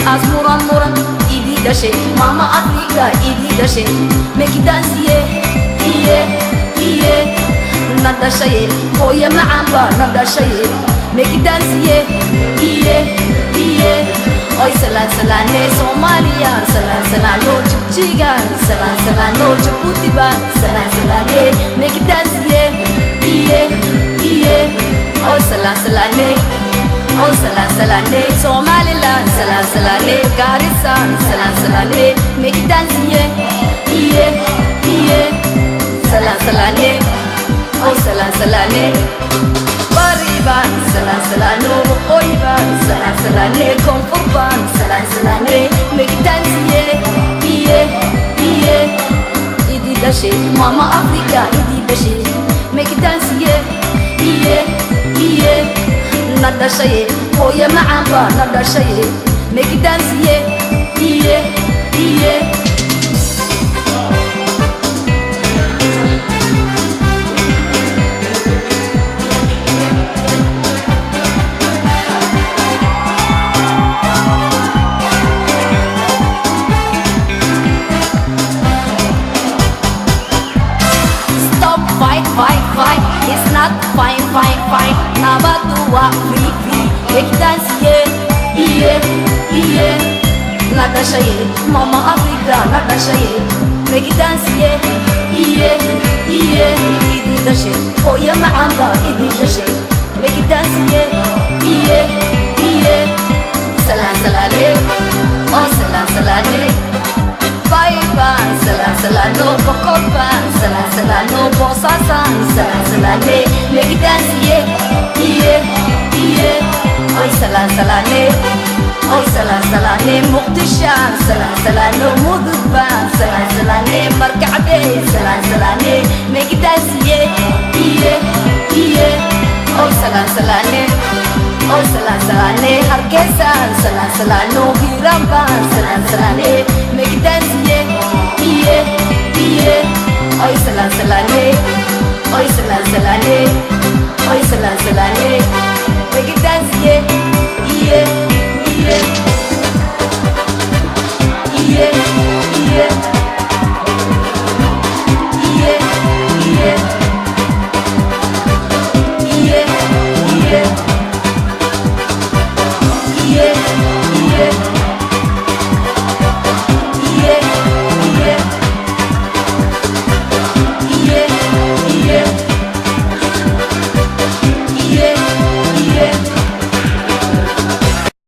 Asmuran muran idi dashe Mama Africa idi dashe Make it dance yeah Nada shaye Oya maamba nada shaye Make it dance yeah Oy salan salane Somalia salan salano Jigjigan salan salano Djibouti salan salane Make it dance yeah Oy salan salane Oh salan salane Somaliland salan salane Garissa salan salane Make it dance yeah Salan salane Oh salan salane Bariban salan salano Oiban salan salane Konfurban salan salane Make it dance yeah Idi dashe Mama Africa idi dashe Make it dance yeah Nada shaye Oya maamba nada shaye Make it dance yeah Stop fight It's not fine Nabatua free Make it dance yeah Nada shaye Mama Africa nada shaye Make it dance yeah Idi dashe Oya maamba idi dashe Make it dance yeah Salan salane Oh salan salane Baiban salan salano Bokoban salan salano Bosasan salan salane Make it dance yeah Oy salan salane Oh salan salane Muqdishan salan salano Mudban salan salane Markabey salan salane Make it dance yeah Oh salan salane Oh salan salane Hargeysa salan salano Hiramban salan salane Make it dance yeah Oy salan salane Oy salan salane Oy salan salane Make it dance yeah